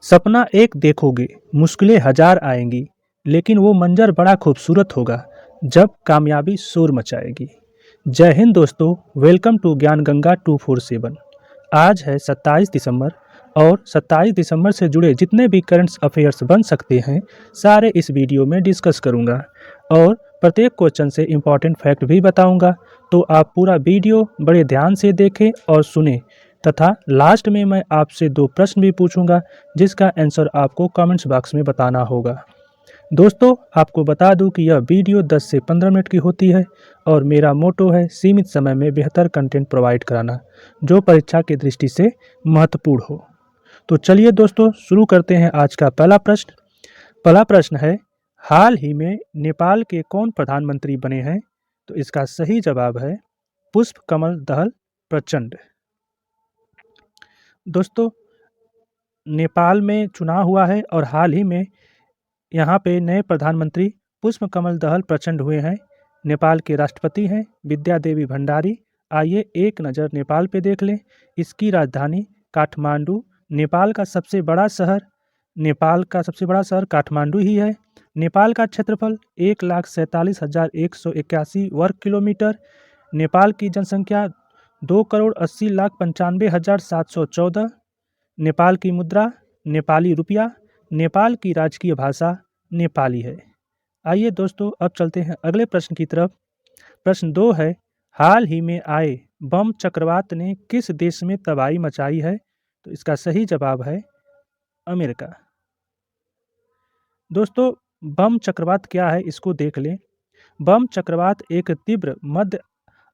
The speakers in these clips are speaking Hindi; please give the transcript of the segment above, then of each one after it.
सपना एक देखोगे, मुश्किलें हजार आएंगी, लेकिन वो मंजर बड़ा खूबसूरत होगा जब कामयाबी शोर मचाएगी। जय हिंद दोस्तों, वेलकम टू ज्ञान गंगा 247। आज है 27 दिसंबर और 27 दिसंबर से जुड़े जितने भी करंट अफेयर्स बन सकते हैं सारे इस वीडियो में डिस्कस करूंगा और प्रत्येक क्वेश्चन से इम्पॉर्टेंट फैक्ट भी बताऊंगा। तो आप पूरा वीडियो बड़े ध्यान से देखें और सुने तथा लास्ट में मैं आपसे 2 प्रश्न भी पूछूंगा जिसका आंसर आपको कमेंट्स बॉक्स में बताना होगा। दोस्तों, आपको बता दूं कि यह वीडियो 10 से 15 मिनट की होती है और मेरा मोटो है सीमित समय में बेहतर कंटेंट प्रोवाइड कराना जो परीक्षा की दृष्टि से महत्वपूर्ण हो। तो चलिए दोस्तों, शुरू करते हैं आज का पहला प्रश्न। पहला प्रश्न है, हाल ही में नेपाल के कौन प्रधानमंत्री बने हैं? तो इसका सही जवाब है पुष्प कमल दहल प्रचंड। दोस्तों, नेपाल में चुनाव हुआ है और हाल ही में यहाँ पे नए प्रधानमंत्री पुष्प कमल दहल प्रचंड हुए हैं। नेपाल के राष्ट्रपति हैं विद्या देवी भंडारी। आइए एक नज़र नेपाल पे देख लें। इसकी राजधानी काठमांडू। नेपाल का सबसे बड़ा शहर काठमांडू ही है। नेपाल का क्षेत्रफल 1,47,181 वर्ग किलोमीटर। नेपाल की जनसंख्या 2,80,95,714। नेपाल की मुद्रा नेपाली रुपया। नेपाल की राजकीय भाषा नेपाली है। आइए दोस्तों, अब चलते हैं अगले प्रश्न की तरफ। प्रश्न 2 है, हाल ही में आए बम चक्रवात ने किस देश में तबाही मचाई है? तो इसका सही जवाब है अमेरिका। दोस्तों, बम चक्रवात क्या है इसको देख लें। बम चक्रवात एक तीव्र मध्य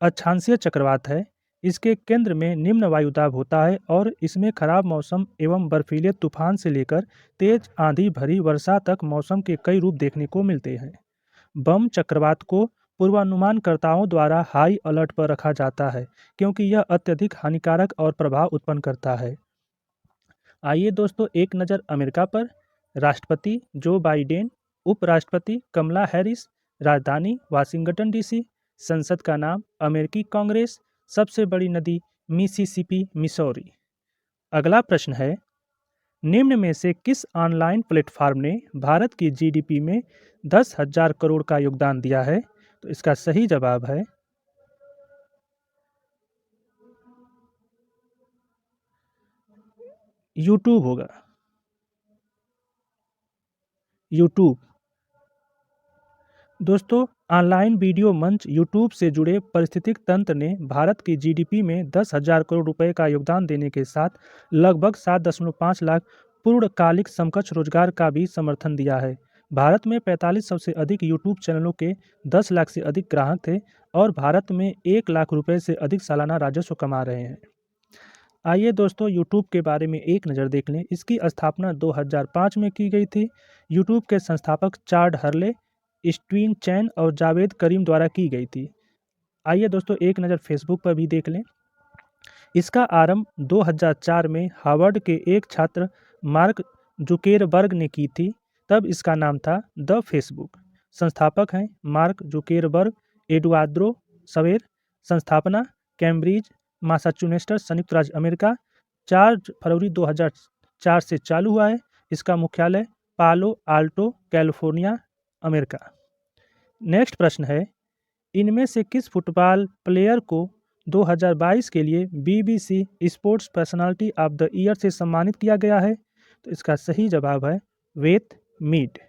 अक्षांशीय चक्रवात है। इसके केंद्र में निम्न वायुदाब होता है और इसमें खराब मौसम एवं बर्फीले तूफान से लेकर तेज आंधी भरी वर्षा तक मौसम के कई रूप देखने को मिलते हैं। बम चक्रवात को पूर्वानुमानकर्ताओं द्वारा हाई अलर्ट पर रखा जाता है क्योंकि यह अत्यधिक हानिकारक और प्रभाव उत्पन्न करता है। आइए दोस्तों, एक नज़र अमेरिका पर। राष्ट्रपति जो बाइडेन, उपराष्ट्रपति कमला हैरिस, राजधानी वाशिंगटन डीसी, संसद का नाम अमेरिकी कांग्रेस, सबसे बड़ी नदी मिसिसिपी मिसौरी। अगला प्रश्न है, निम्न में से किस ऑनलाइन प्लेटफॉर्म ने भारत की जीडीपी में 10,000 करोड़ का योगदान दिया है? तो इसका सही जवाब है यूट्यूब होगा। यूट्यूब। दोस्तों, ऑनलाइन वीडियो मंच यूट्यूब से जुड़े पारिस्थितिक तंत्र ने भारत की जीडीपी में 10,000 करोड़ रुपए का योगदान देने के साथ लगभग 7.5 लाख पूर्णकालिक समकक्ष रोजगार का भी समर्थन दिया है। भारत में 4500 से अधिक यूट्यूब चैनलों के 10 लाख से अधिक ग्राहक थे और भारत में 1 लाख रुपए से अधिक सालाना राजस्व कमा रहे हैं। आइए दोस्तों, यूट्यूब के बारे में एक नज़र देख लें। इसकी स्थापना 2005 में की गई थी। यूट्यूब के संस्थापक चार्ड हर्ले, स्टीवन चैन और जावेद करीम द्वारा की गई थी। आइए दोस्तों, एक नज़र फेसबुक पर भी देख लें। इसका आरंभ 2004 में हार्वर्ड के एक छात्र मार्क जुकेरबर्ग ने की थी। तब इसका नाम था द फेसबुक। संस्थापक हैं मार्क जुकेरबर्ग, एडुआर्दो सवेर। संस्थापना कैम्ब्रिज मासाचुसेट्स, संयुक्त राज्य अमेरिका। 4 फरवरी 2004 से चालू हुआ है। इसका मुख्यालय पालो आल्टो, कैलिफोर्निया, अमेरिका। नेक्स्ट प्रश्न है, इनमें से किस फुटबॉल प्लेयर को 2022 के लिए BBC sports personality of the year से सम्मानित किया गया है? तो इसका सही जवाब है वेथ मीड।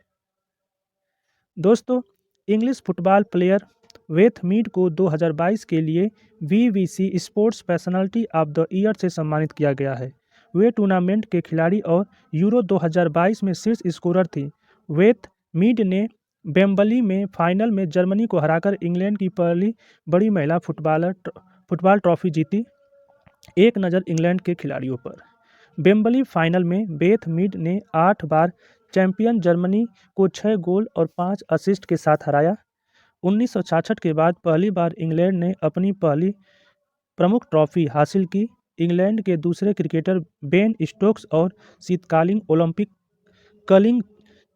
दोस्तों, English football player Beth Mead को 2022 के लिए BBC sports personality of the year से सम्मानित किया गया है। वे टूर्नामेंट के खिलाड़ी और यूरो 2022 में शीर्ष स्कोरर थी। वेथ मीड ने वेम्बली में फाइनल में जर्मनी को हराकर इंग्लैंड की पहली बड़ी महिला फुटबॉल ट्रॉफी जीती। एक नज़र इंग्लैंड के खिलाड़ियों पर। वेम्बली फाइनल में वेथ मीड ने 8 बार चैंपियन जर्मनी को 6 गोल और 5 असिस्ट के साथ हराया। 1966 के बाद पहली बार इंग्लैंड ने अपनी पहली प्रमुख ट्रॉफी हासिल की। इंग्लैंड के दूसरे क्रिकेटर बेन स्टोक्स और शीतकालीन Olympic curling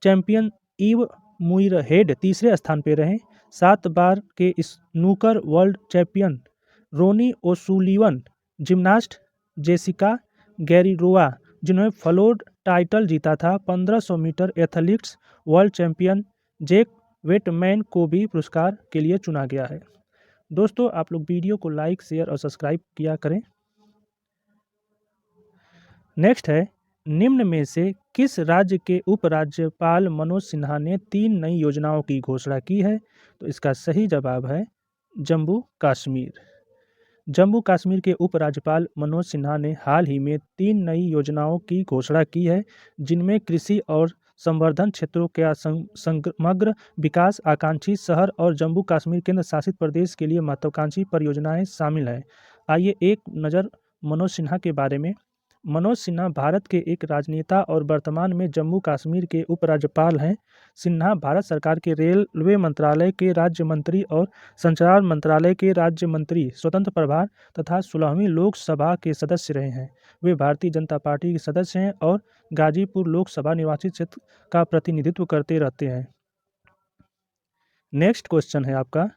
champion Eve Muirhead तीसरे स्थान पर रहे। 7 बार के snooker world champion Ronnie O'Sullivan, gymnast Jessica Gadirova जिन्होंने फ्लोर टाइटल जीता था। 1500 metre athletes world champion Jake Wightman को भी पुरस्कार के लिए चुना गया है। दोस्तों, आप लोग वीडियो को लाइक, शेयर और सब्सक्राइब किया करें। नेक्स्ट है, निम्न में से किस राज्य के उपराज्यपाल मनोज सिन्हा ने 3 नई योजनाओं की घोषणा की है? तो इसका सही जवाब है जम्मू कश्मीर। जम्मू कश्मीर के उपराज्यपाल मनोज सिन्हा ने हाल ही में 3 नई योजनाओं की घोषणा की है, जिनमें कृषि और संवर्धन क्षेत्रों का समग्र विकास, आकांक्षी शहर और जम्मू कश्मीर केंद्र शासित प्रदेश के लिए महत्वाकांक्षी परियोजनाएं शामिल हैं। आइए एक नज़र मनोज सिन्हा के बारे में। मनोज सिन्हा भारत के एक राजनेता और वर्तमान में जम्मू कश्मीर के उपराज्यपाल हैं। सिन्हा भारत सरकार के रेलवे मंत्रालय के राज्य मंत्री और संचार मंत्रालय के राज्य मंत्री स्वतंत्र प्रभार तथा 16वीं लोकसभा के सदस्य रहे हैं। वे भारतीय जनता पार्टी के सदस्य हैं और गाजीपुर लोकसभा निर्वाचित क्षेत्र का प्रतिनिधित्व करते रहते हैं। नेक्स्ट क्वेश्चन है आपका,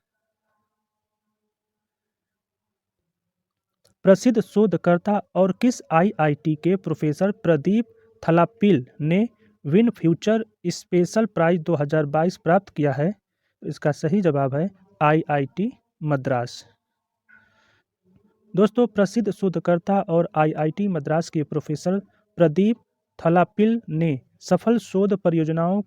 प्रसिद्ध शोधकर्ता और किस आईआईटी के प्रोफेसर प्रदीप थलापिल ने विन फ्यूचर स्पेशल प्राइज 2022 प्राप्त किया है? इसका सही जवाब है आईआईटी मद्रास। दोस्तों, प्रसिद्ध शोधकर्ता और आईआईटी मद्रास के प्रोफेसर प्रदीप थलापिल ने सफल शोध परियोजनाओं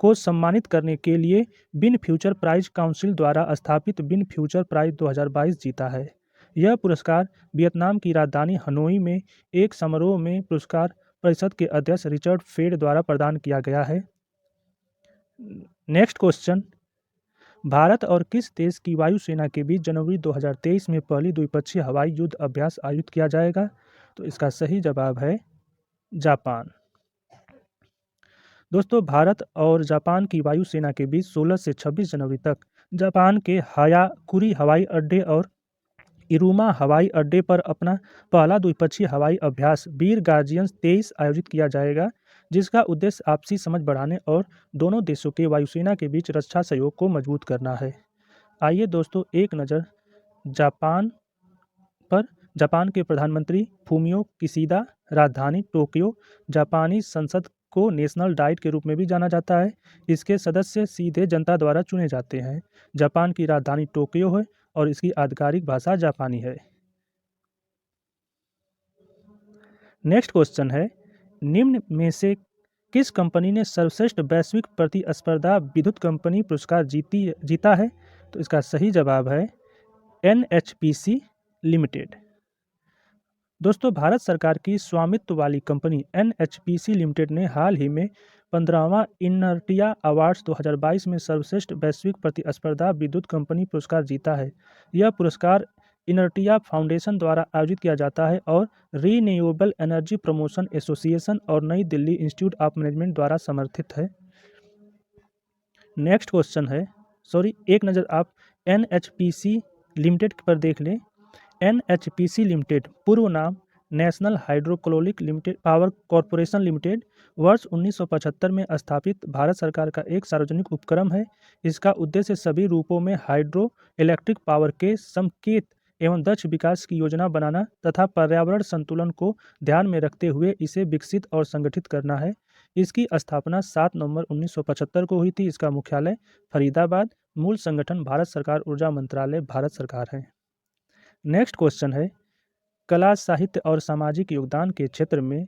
को सम्मानित करने के लिए विन फ्यूचर प्राइज काउंसिल द्वारा स्थापित विन फ्यूचर प्राइज 2022 जीता है। यह पुरस्कार वियतनाम की राजधानी हनोई में एक समारोह में पुरस्कार परिषद के अध्यक्ष रिचर्ड फेड द्वारा प्रदान किया गया है। नेक्स्ट क्वेश्चन, भारत और किस देश की वायुसेना के बीच जनवरी 2023 में पहली द्विपक्षीय हवाई युद्ध अभ्यास आयोजित किया जाएगा? तो इसका सही जवाब है जापान। दोस्तों, भारत और जापान की वायुसेना के बीच 16 से 26 जनवरी तक जापान के हायाकुरी हवाई अड्डे और इरुमा हवाई अड्डे पर अपना पहला द्विपक्षीय हवाई अभ्यास वीर गार्जियंस 23 आयोजित किया जाएगा, जिसका उद्देश्य आपसी समझ बढ़ाने और दोनों देशों के वायुसेना के बीच रक्षा सहयोग को मजबूत करना है। आइए दोस्तों एक नज़र जापान पर। जापान के प्रधानमंत्री फूमियो किशिदा, राजधानी टोक्यो, जापानी संसद को नेशनल डाइट के रूप में भी जाना जाता है। इसके सदस्य सीधे जनता द्वारा चुने जाते हैं। जापान की राजधानी टोक्यो है और इसकी आधिकारिक भाषा जापानी है। नेक्स्ट क्वेश्चन है, निम्न में से किस कंपनी ने सर्वश्रेष्ठ वैश्विक प्रतिस्पर्धा विद्युत कंपनी पुरस्कार जीता है? तो इसका सही जवाब है एनएचपीसी लिमिटेड। दोस्तों, भारत सरकार की स्वामित्व वाली कंपनी एनएचपीसी लिमिटेड ने हाल ही में 15वां इनर्टिया अवार्ड्स 2022 में सर्वश्रेष्ठ वैश्विक प्रतिस्पर्धा विद्युत कंपनी पुरस्कार जीता है। यह पुरस्कार इनर्टिया फाउंडेशन द्वारा आयोजित किया जाता है और रीन्यूएबल एनर्जी प्रमोशन एसोसिएशन और नई दिल्ली इंस्टीट्यूट ऑफ मैनेजमेंट द्वारा समर्थित है। नेक्स्ट क्वेश्चन है, एक नज़र आप एनएचपीसी लिमिटेड पर देख लें। एनएचपीसी लिमिटेड पूर्व नाम national hydrochloric limited power corporation limited वर्ष 1975 में स्थापित भारत सरकार का एक सार्वजनिक उपक्रम है। इसका उद्देश्य सभी रूपों में हाइड्रो इलेक्ट्रिक पावर के समेकित एवं दक्ष विकास की योजना बनाना तथा पर्यावरण संतुलन को ध्यान में रखते हुए इसे विकसित और संगठित करना है। इसकी स्थापना 7 नवंबर 1975 को हुई थी। इसका मुख्यालय फरीदाबाद। मूल संगठन भारत सरकार ऊर्जा मंत्रालय भारत सरकार है। नेक्स्ट क्वेश्चन है, कला, साहित्य और सामाजिक योगदान के क्षेत्र में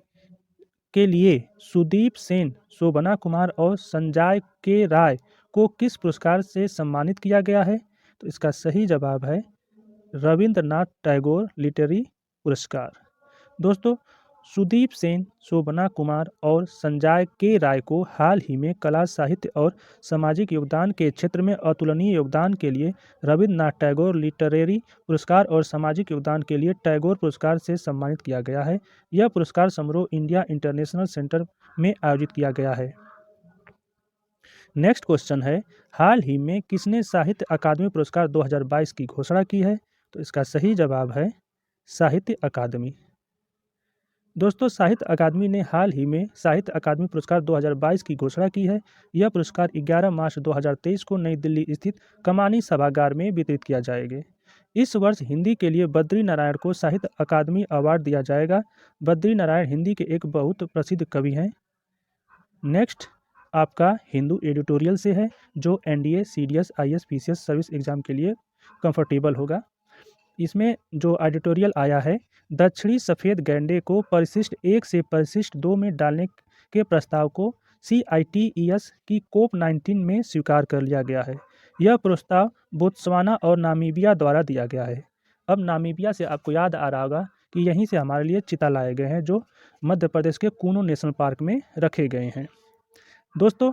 के लिए सुदीप सेन, शोभना कुमार और संजय के राय को किस पुरस्कार से सम्मानित किया गया है? तो इसका सही जवाब है रविंद्रनाथ टैगोर लिटरेरी पुरस्कार। दोस्तों, सुदीप सेन, शोभना कुमार और संजय के राय को हाल ही में कला, साहित्य और सामाजिक योगदान के क्षेत्र में अतुलनीय योगदान के लिए रविंद्रनाथ टैगोर लिटरेरी पुरस्कार और सामाजिक योगदान के लिए टैगोर पुरस्कार से सम्मानित किया गया है। यह पुरस्कार समारोह इंडिया इंटरनेशनल सेंटर में आयोजित किया गया है। नेक्स्ट क्वेश्चन है, हाल ही में किसने साहित्य अकादमी पुरस्कार 2022 की घोषणा की है? तो इसका सही जवाब है साहित्य अकादमी। दोस्तों, साहित्य अकादमी ने हाल ही में साहित्य अकादमी पुरस्कार 2022 की घोषणा की है। यह पुरस्कार 11 मार्च 2023 को नई दिल्ली स्थित कमानी सभागार में वितरित किया जाएगा। इस वर्ष हिंदी के लिए बद्री नारायण को साहित्य अकादमी अवार्ड दिया जाएगा। बद्री नारायण हिंदी के एक बहुत प्रसिद्ध कवि हैं। नेक्स्ट आपका हिंदू एडिटोरियल से है, जो NDA, CDS, IAS, PCS service exam के लिए कंफर्टेबल होगा। इसमें जो एडिटोरियल आया है, दक्षिणी सफ़ेद गैंडे को परिशिष्ट 1 से परिशिष्ट 2 में डालने के प्रस्ताव को CITES की COP19 में स्वीकार कर लिया गया है। यह प्रस्ताव बोत्सवाना और नामीबिया द्वारा दिया गया है। अब नामीबिया से आपको याद आ रहा होगा कि यहीं से हमारे लिए चिता लाए गए हैं, जो मध्य प्रदेश के कूनो नेशनल पार्क में रखे गए हैं। दोस्तों,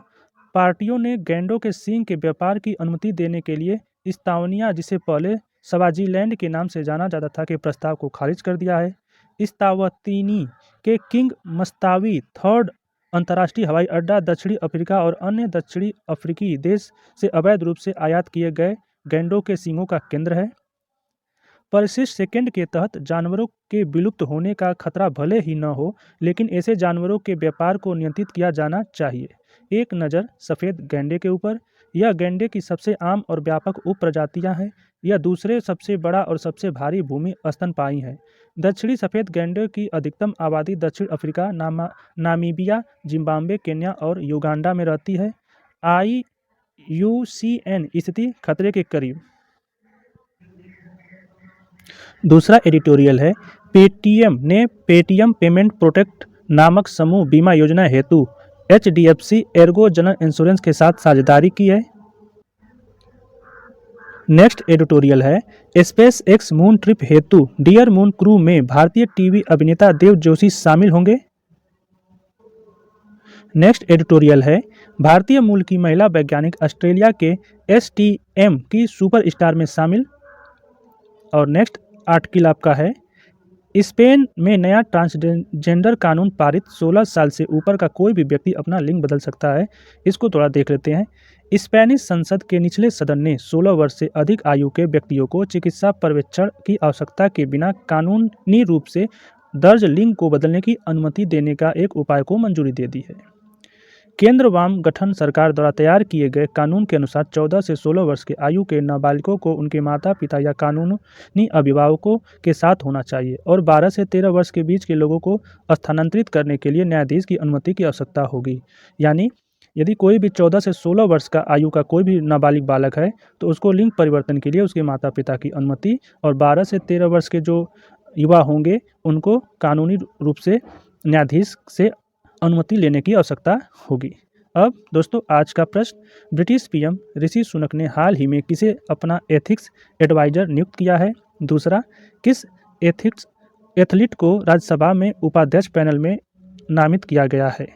पार्टियों ने गैंडों के सींग के व्यापार की अनुमति देने के लिए इस्तावनिया, जिसे पहले स्वाजीलैंड के नाम से जाना जाता था, के प्रस्ताव को खारिज कर दिया है। इस्तावतीनी के किंग मस्तावी थर्ड अंतर्राष्ट्रीय हवाई अड्डा दक्षिणी अफ्रीका और अन्य दक्षिणी अफ्रीकी देश से अवैध रूप से आयात किए गए गैंडों के सींगों का केंद्र है। परिशिष्ट सेकंड के तहत जानवरों के विलुप्त होने का खतरा भले ही न हो, लेकिन ऐसे जानवरों के व्यापार को नियंत्रित किया जाना चाहिए। एक नज़र सफ़ेद गैंडे के ऊपर। यह गैंडे की सबसे आम और व्यापक उप प्रजातियाँ हैं। यह दूसरे सबसे बड़ा और सबसे भारी भूमि स्तनपायी है। दक्षिणी सफ़ेद गैंडे की अधिकतम आबादी दक्षिण अफ्रीका, नामीबिया, जिम्बाब्वे, केन्या और युगांडा में रहती है। IUCN स्थिति खतरे के करीब। दूसरा एडिटोरियल है, पेटीएम ने पेटीएम पेमेंट प्रोटेक्ट नामक समूह बीमा योजना हेतु HDFC एर्गो जनरल इंश्योरेंस के साथ साझेदारी की है। नेक्स्ट एडिटोरियल है, स्पेस एक्स मून ट्रिप हेतु डियर मून क्रू में भारतीय टीवी अभिनेता देव जोशी शामिल होंगे। नेक्स्ट एडिटोरियल है, भारतीय मूल की महिला वैज्ञानिक ऑस्ट्रेलिया के STM की सुपर स्टार में शामिल। और नेक्स्ट आर्टिकल आपका है, स्पेन में नया ट्रांसजेंडर कानून पारित, 16 साल से ऊपर का कोई भी व्यक्ति अपना लिंग बदल सकता है। इसको थोड़ा देख लेते हैं। स्पेनिश संसद के निचले सदन ने 16 वर्ष से अधिक आयु के व्यक्तियों को चिकित्सा पर्यवेक्षण की आवश्यकता के बिना कानूनी रूप से दर्ज लिंग को बदलने की अनुमति देने का एक उपाय को मंजूरी दे दी है। केंद्र वाम गठन सरकार द्वारा तैयार किए गए कानून के अनुसार 14 से 16 वर्ष के आयु के नाबालिगों को उनके माता पिता या कानूनी अभिभावकों के साथ होना चाहिए और 12 से 13 वर्ष के बीच के लोगों को स्थानांतरित करने के लिए न्यायाधीश की अनुमति की आवश्यकता होगी। यानी यदि कोई भी 14 से 16 वर्ष का आयु का कोई भी नाबालिग बालक है, तो उसको लिंग परिवर्तन के लिए उसके माता पिता की अनुमति और 12 से 13 वर्ष के जो युवा होंगे उनको कानूनी रूप से न्यायाधीश से अनुमति लेने की आवश्यकता होगी। अब दोस्तों, आज का प्रश्न, ब्रिटिश पीएम ऋषि सुनक ने हाल ही में किसे अपना एथिक्स एडवाइजर नियुक्त किया है। दूसरा, किस एथलीट को राज्यसभा में उपाध्यक्ष पैनल में नामित किया गया है।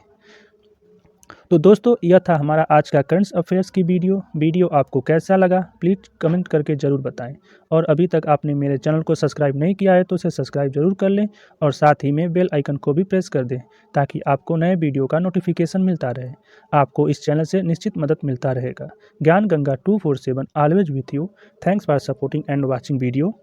तो दोस्तों, यह था हमारा आज का करंट अफेयर्स की वीडियो आपको कैसा लगा प्लीज़ कमेंट करके ज़रूर बताएं। और अभी तक आपने मेरे चैनल को सब्सक्राइब नहीं किया है तो इसे सब्सक्राइब जरूर कर लें और साथ ही में बेल आइकन को भी प्रेस कर दें, ताकि आपको नए वीडियो का नोटिफिकेशन मिलता रहे। आपको इस चैनल से निश्चित मदद मिलता रहेगा। ज्ञान Ganga 247 always with you. Thanks for supporting and watching video.